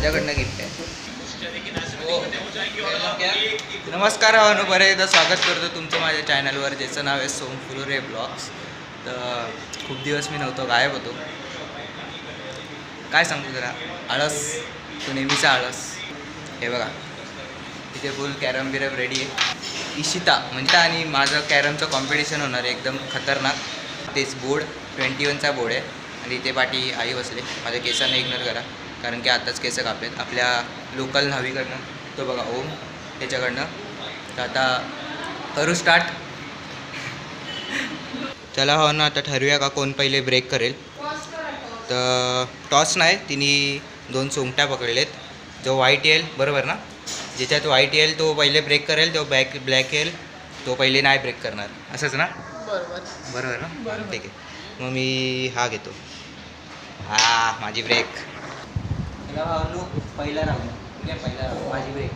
माझ्याकडनं गिफ्ट आहे. नमस्कार भावानो, बरं एकदा स्वागत करतो तुमचं माझ्या चॅनलवर, ज्याचं नाव आहे सोम फुलोरे ब्लॉग्स. तर खूप दिवस मी नव्हतो, गायब होतो. काय सांगतो जरा, आळस, तो नेहमीचा आळस. हे बघा इथे फुल कॅरम बिरम रेडी आहे. इशिता म्हणजे आणि माझं कॅरमचं कॉम्पिटिशन होणार आहे एकदम खतरनाक. तेच बोर्ड 21चा बोर्ड आहे आणि इथे पाठी आई बसले. माझ्या केसांना इग्नोर करा कारण की आत्ताच केस कापलेत आपल्या लोकल न्हावीकडनं, तो बघा ओम त्याच्याकडनं. तर आता करू स्टार्ट. चला हो ना, आता ठरवूया का कोण पहिले ब्रेक करेल. तर टॉस नाही, तिने 2 सोंगट्या पकडलेत. जो वाईट येईल बरोबर ना, ज्याच्यात वाईट येईल तो पहिले ब्रेक करेल, तो ब्लॅक येईल तो पहिले नाही ब्रेक करणार, असंच ना? बरोबर ना? बरं ठीक आहे. मग मी हा घेतो. हा माझी ब्रेक. पहिला राऊंड पहिला राऊंड माझी ब्रेक.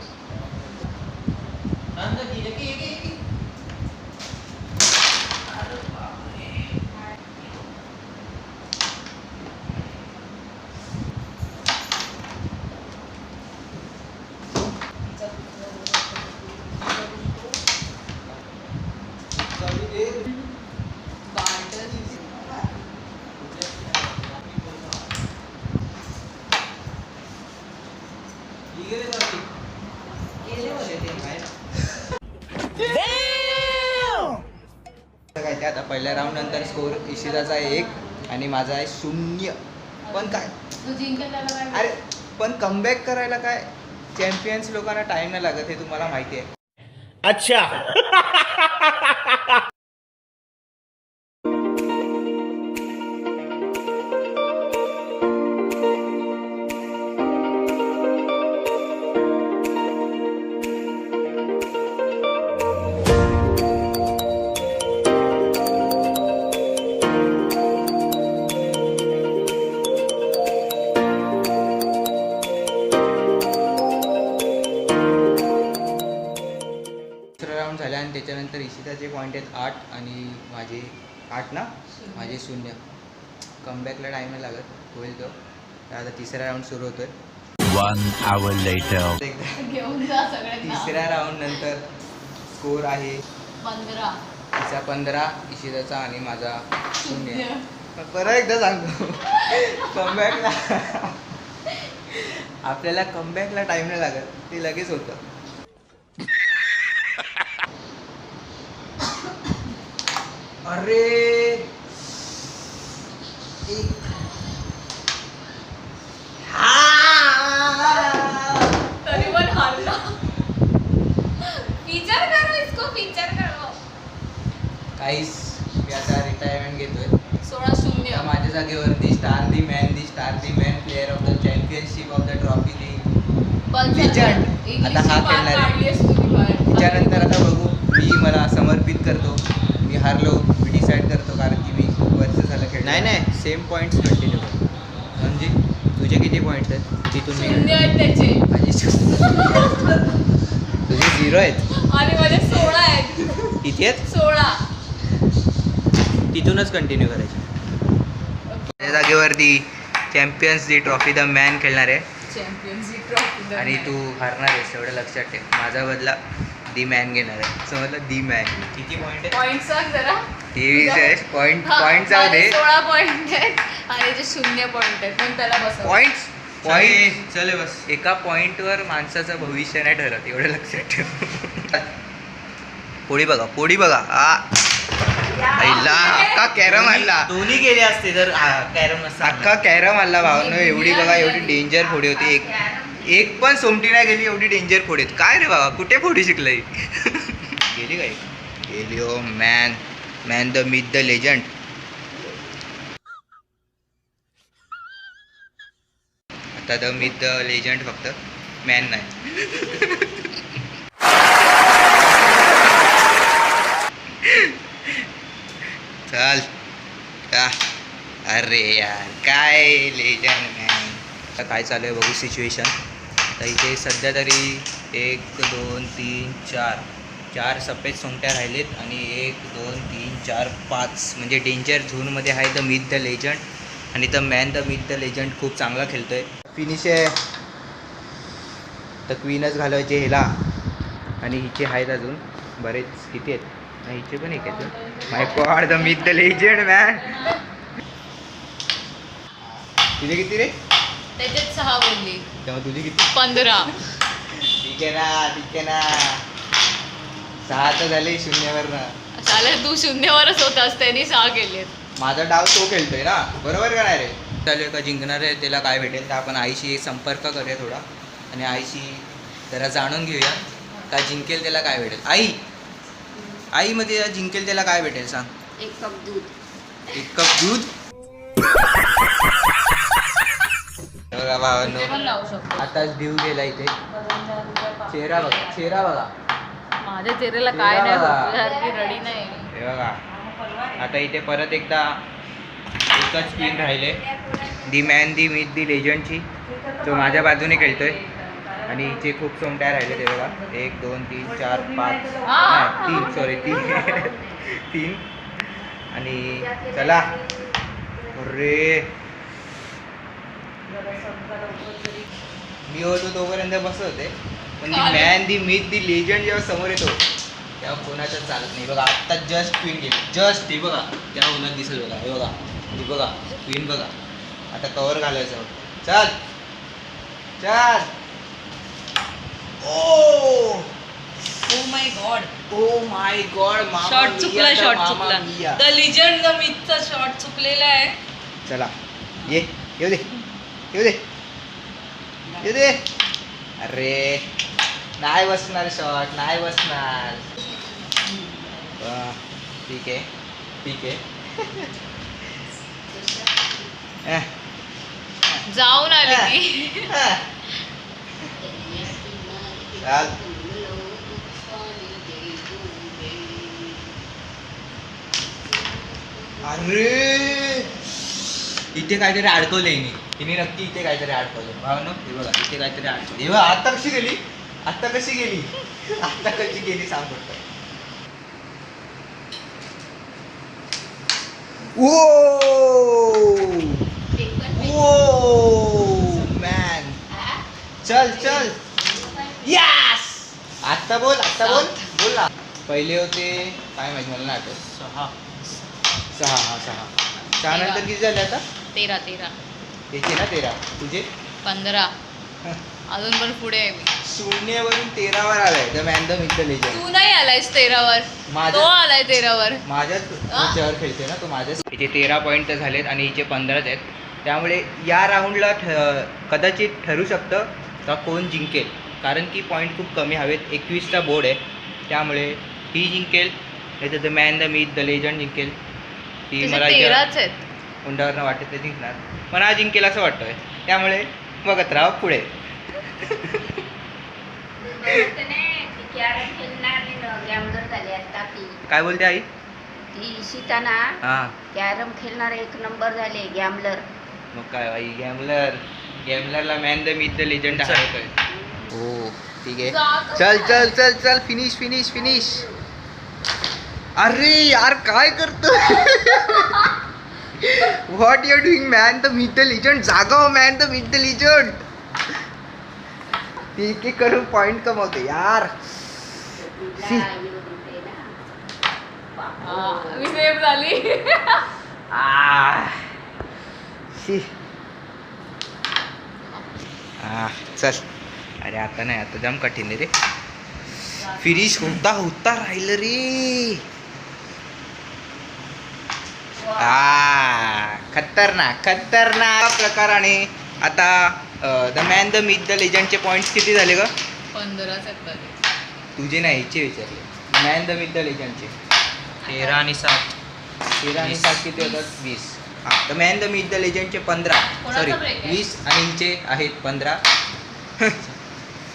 काय ते आता पहिल्या राऊंड नंतर स्कोर इशिताचा आहे 1 आणि माझा आहे 0. पण काय अरे, पण कमबॅक करायला काय चॅम्पियन्स लोकांना टाइम नाही लागत, हे तुम्हाला माहिती आहे. अच्छा. राऊंड झाले आणि त्याच्यानंतर इशिताचे पॉईंट आहेत 8 आणि माझे 8 ना, माझे 0. कमबॅकला टाईम नाही लागत, होईल तो. तर आता तिसरा राऊंड सुरू होतोय. 1 hour later. तिसऱ्या राऊंड नंतर स्कोर आहे 15. तिचा 15, इशिताचा आणि माझा 0. परत एकदा सांगतो, कमबॅकला आपल्याला कमबॅकला टाईम नाही लागत, ते लगेच होतं. अरे तरी पण हारला. फीचर करो इसको, फीचर करो. काहीच, मी आता रिटायरमेंट घेतोय. 16-0. आता माझ्या जागेवरती star the man player of the championship of the trophy the legend आता हा खेळणार आहे. त्याच्यानंतर आता बघू, मी मला समर्पित करतो. मी हारलो, मी डिसाईड करतो कारण की मी खूप वर्ष झालं खेळ. नाही सेम पॉईंट्स कंटिन्यू कर. म्हणजे तुझे किती पॉईंट्स आहेत तिथून? मी 0 आहेत त्याचे तुझे 0 आहेत आणि माझे 16 आहेत. किती आहेत? 16. तिथूनच कंटिन्यू करायची. माझ्या जागेवरती champions the trophy the man खेळणार आहे चॅम्पियनशिप ट्रॉफी आणि तू हारणार आहेस एवढं लक्षात ठेव. माझा बदला दी मॅन घेणार आहे. समजलं? दी मॅन. किती पॉईंट आहे? पॉईंट सांग जरा. 23 आहे. पॉईंट जाऊ दे. 16 पॉईंट आहेत आणि जे 0 पॉईंट आहेत, पण त्याला बसव. पॉईंट चले बस. एका पॉईंटवर माणसाचं भविष्य नाही ठरत, एवढं लक्षात ठेव. पोळी बघा. आईला अख्खा कॅरम आणला. दोन्ही गेले असते जर कॅरम नसता. अख्खा कॅरम आणला भावनो. एवढी बघा, एवढी डेंजर फोडी होती. एक पण सोमटी नाही गेली, एवढी डेंजर फोडी होती. काय रे बाबा, कुठे फोडी शिकलंय? गेली काय? गेली. Oh man the myth the legend. आता द मिथ द लेजंड फक्त, मॅन नाही. चल का, अरे यार काय लेजंड मॅन. आता काय चालू आहे बघू सिच्युएशन. तर इथे सध्या तरी 1 2 3 4 सफेद सोंगट्या राहिलेत आणि 1 2 3 4 5 म्हणजे डेंजर झोनमध्ये आहे द मिथ द लेजंड. आणि the man the myth the legend खूप चांगला खेळतोय. फिनिश आहे तर क्वीनच घालवायचे ह्याला. आणि हिचे आहेत अजून बरेच, किती आहेत, नाही हिचे पण एक आहेत. My god, the meet the legend man. तुझे किती रे? त्याच्यात 6 बोलली. तेव्हा तुझी किती? 15. ठीक आहे ना, ठीक आहे ना. 6 तर झाले शून्यावरनं. चालेल, तू शून्यावरच होतास, त्यांनी 6 केलेत. माझा डाव तो खेळतोय ना, बरोबर का नाही रे? चालेल का जिंकणार आहे त्याला काय भेटेल, तर आपण आईशी संपर्क करूया थोडा आणि आईशी जरा जाणून घेऊया का जिंकेल त्याला काय भेटेल. आईमध्ये जिंकेल त्याला काय भेटेल सांग. 1 कप दूध. 1 कप दूध. बघा भावांनो, ते पण लावू शकतो. आताच देऊ गेला इथे. चेहरा बघा, चेहरा बघा. माझ्या चेहऱ्याला काय नाही होत, तुझ्यासारखी रडी नाही. हे बघा, आता इथे परत एकदा एकच स्पिन राहिले. दी मॅन दी मीट दी लेजंडची, तो माझ्या बाजूने खेळतोय आणि हिचे खूप सोमट्या राहिले. ते बघा, 1 2 3 4 5 नाही 3, सॉरी 3 3. आणि चला अरे, मी होतो तोपर्यंत बसत होते, पण दी मॅन दी मीट दी लेजंड जेव्हा समोर येतो तेव्हा कोणाचं चालत नाही. बघा आत्ता जस्ट क्वीन गेली, जस्ट. हे बघा त्या उन्हात दिसेल बघा, हे बघा, हे बघा क्वीन बघा. आता कवर घालायचं. चल चल. Oh my God, oh my God, shot चुकला, शॉट चुकला. द लिजंड द मिथचा शॉट चुकलेला आहे. चला ये, येऊ दे, येऊ दे, येऊ दे. अरे नाही बसणार शॉट, नाही बसणार. ठीक आहे, ठीक आहे. जाऊन आली ती. चाल. अरे इथे काहीतरी अडकवलंय हिने नक्की इथे काहीतरी अडकवलं भावनो. हे बघा इथे काहीतरी अडकवलं. हे बघा आता कशी गेली, आता कशी गेली, आता कशी गेली सांग फक्त. मॅन, चल चल. यस, आत्ता बोल, आत्ता बोल, बोल ना. पहिले होते काय माहिती मला नाही आठवत. 6. हा 6 नंतर किती झाले आता? 13. त्याचे ना 13, तुझे 15. अजून पण पुढे आहे मी. 0 वरून 13 वर आलाय the man the myth the legend. तू नाही आलायस 13 वर, तो आलाय 13 वर. माझ्याच ह्याच्यावर खेळते ना तो, माझ्याच. हिचे 13 पॉईंट झालेत आणि हिचे 15 आहेत. त्यामुळे या राऊंडला कदाचित ठरू शकतं का कोण जिंकेल, कारण की पॉईंट खूप कमी हवेत. 21चा बोर्ड आहे, त्यामुळे ही जिंकेल नाही तर the man the myth the legend जिंकेल. ती मला 13च आहेत. उंडावरनं वाटत ते जिंकणार, पण हा जिंकेल असं वाटतंय. त्यामुळे बघत राहा पुढे. काय बोलते आई? ती इशिता ना हां, कॅरम खेळणारे 1 नंबर झाले, गॅमलर. मग काय आई, गॅमलरला man the myth the legend आहे. हो ठीक आहे, चल चल चल चल. Finish finish finish. अरे यार काय करतो. What you are doing man the myth the legend. जागा हो man the myth the legend. एक एक करून पॉइंट कमवते यार. मी सेव्ह झाली. चल. अरे आता नाही, आता जाम कठीण आहे रे. फिनिश होता होता राहिलं रे. खतरनाक खतरनाक प्रकाराने. आता the man the myth the लेजंडचे पॉईंट्स किती झाले ग? 15च आहेत. तुझे नाही, हिचे विचारले. मॅन द मिथ द लेजंडचे 13 आणि 7. 13 आणि 7 किती होतात? 20. हां, the man the myth the लेजंडचे 15, कोणाचा सॉरी break आहे? 20 आणि हिचे आहेत 15.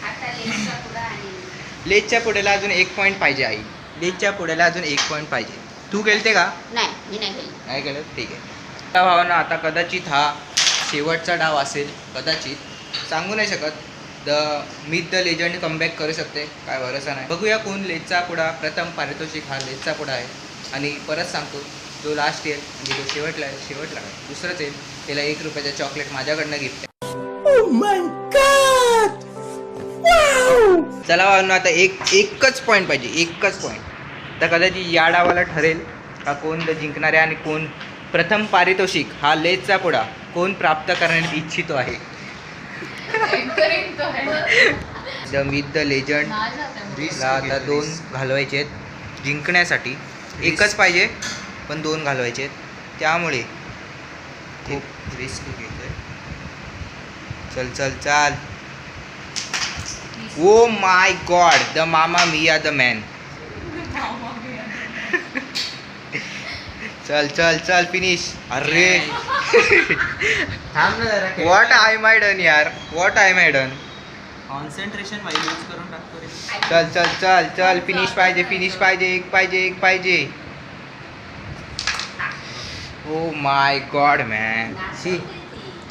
आता लेसचा पुढं आणि लेजच्या पुढेला अजून 1 पॉईंट पाहिजे आई. लेजच्या पुढेला अजून 1 पॉईंट पाहिजे. तू खेळते का? नाही, मी नाही खेळली. नाही केलं, ठीक आहे. त्या भावानं आता कदाचित हा शेवटचा डाव असेल, कदाचित सांगू नाही शकत. The myth the legend comeback करू शकते, काय भरोसा नाही. बघूया कोण लेजचा पुढा. प्रथम पारितोषिक हा लेजचा पुढा आहे. आणि परत सांगतो, जो लास्ट येईल म्हणजे जो शेवटला आहे दुसरंच येईल, त्याला 1 रुपयाचं चॉकलेट माझ्याकडनं गिफ्ट आहे. चला भावांनो, आता एकच पॉईंट पाहिजे, एकच पॉईंट. तर कदाचित या डावाला ठरेल का कोण जिंकणार आहे आणि कोण प्रथम पारितोषिक हा लेजचा पुडा कोण प्राप्त करण्यास इच्छितो आहे. द मिथ द लेजंड ला आता 2 घालवायचे आहेत जिंकण्यासाठी. एकच पाहिजे पण 2 घालवायचे आहेत, त्यामुळे खूप रिस्क घेतोय. चल चल चाल. ओ माय गॉड, द मामा मिया द मॅन. चल चल चल फिनिश. अरे थांब ना जरा. व्हॉट आय माय डन यार, what I my done. Concentration wise use करून टाकतो रे. चल चल चल चल फिनिश पाहिजे, फिनिश पाहिजे, एक पाहिजे, एक पाहिजे. Oh my God man, see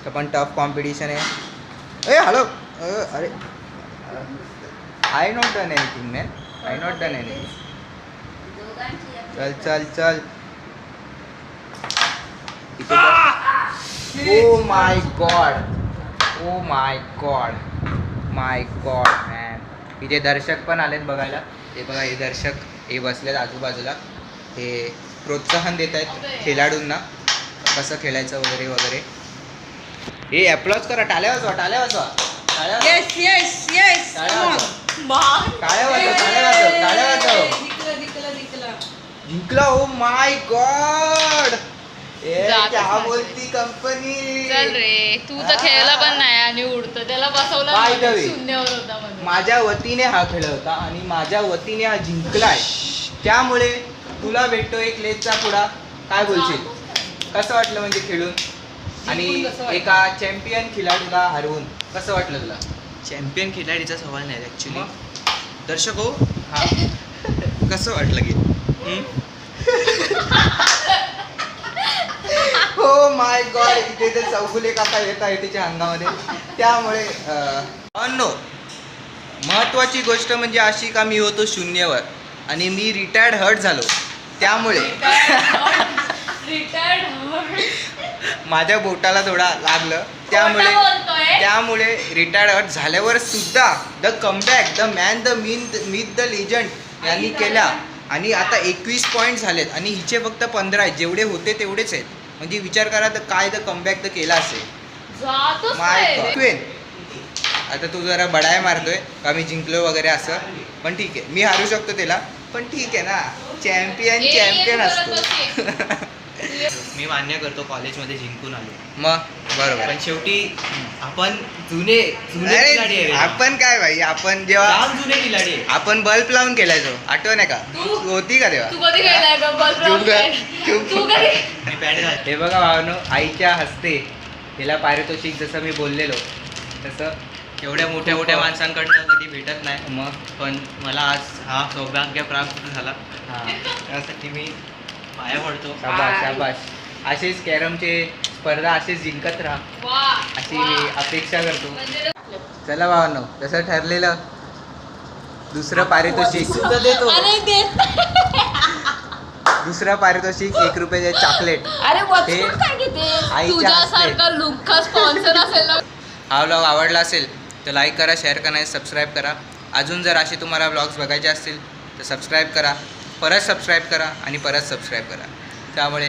पण टफ कॉम्पिटिशन आहे. ए हॅलो, अरे I not done anything man, I not done anything. चल चल चल. Oh my God, oh my God, my God man. इथे दर्शक पण आलेत बघायला. हे बघा, हे दर्शक हे बसलेत आजूबाजूला, हे प्रोत्साहन देत आहेत खेळाडूंना कसं खेळायचं वगैरे वगैरे. हे अप्लॉज करा, टाळ्या वाजवा, टाळ्या वाजवा, टाळ्या वाजवा. Yes yes yes. टाळ्या वाजवा, टाळ्या वाजवा, टाळ्या वाजवा, टाळ्या वाजवा. जिंकला. ओ माय गॉड, जात क्या नाही. बोलती कंपनी. चल रे, तू तर खेळला पण नाही आणि उडतं त्याला बसवलं By the way, शून्यावर होता म्हणून. माझ्या वतीने हा खेळ होता आणि माझ्या वतीने हा जिंकलाय, त्यामुळे तुला भेटतो एक लेजचा पुडा. काय बोलशील, कसं वाटलं म्हणजे खेळून आणि कसं वाटलं? एका चॅम्पियन खिलाडूला हरवून कसं वाटलं तुला? चॅम्पियन खिलाडीचा सवाल नाही ॲक्च्युली. मग? दर्शक हो, हा. कसं वाटलं की हो माय गॉड, इथे ते चौगुले काका येत आहे तिच्या अंगामध्ये. त्यामुळे महत्वाची गोष्ट म्हणजे अशी का मी होतो शून्यवर आणि मी रिटायर्ड हर्ट झालो, त्यामुळे माझ्या बोटाला थोडा लागलं, त्यामुळे रिटायर्ड हर्ट झाल्यावर सुद्धा the comeback, the man, the myth the legend यांनी केला आणि आता 21 पॉईंट झालेत आणि हिचे फक्त 15 आहेत. जेवढे होते तेवढेच आहेत. म्हणजे विचार करा तर काय द कमबॅक तर केला असेल. माय गॉड. आता तू जरा बडाय मारतोय का मी जिंकलो वगैरे असं, पण ठीक आहे, मी हारू शकतो त्याला, पण ठीक आहे ना, चॅम्पियन असतो. मी मान्य करतो कॉलेजमध्ये जिंकून आलो, मग बरोबर. पण शेवटी आपण जुने खिलाडी आहे अरे रे. आपण काय भाई, आपण जेव्हा जाम जुने खिलाडी आहे. आपण बल्ब लावून केलायचो, आठवण आहे का? तू- होती का तू तेव्हा? कधी खेळलाय का बॉल चुप कर, चुप. तू कधी मी पॅड घाल. हे बघा भावानो, आईच्या हस्ते तिला पारितोषिक जसं मी बोललेलो तसं एवढ्या मोठ्या मोठ्या माणसांकडनं कधी भेटत नाही, मग पण मला आज हा सौभाग्य प्राप्त झाला. हां, त्यासाठी मी पाया पडतो. शाबाश शाबाश. असेच कॅरमचे स्पर्धा असेच जिंकत राहा वा अशी मी अपेक्षा करतो. म्हणजे चला भावानो, तसं ठरलेलं दुसरं पारितोषिक देतो. अरे देत दुसरं पारितोषिक 1 रुपयाचे चॉकलेट. अरे हे वचकून काय घेते आईच्या तुझ्यासारखा लुक्का स्पॉन्सर असेल ना. हा व्लॉग आवडला असेल तर लाईक करा, शेअर करा आणि सबस्क्राईब करा. अजून जर असे तुम्हाला व्लॉग्स बघायचे असतील तर सबस्क्राईब करा, परत सबस्क्राईब करा आणि परत सबस्क्राईब करा. त्यामुळे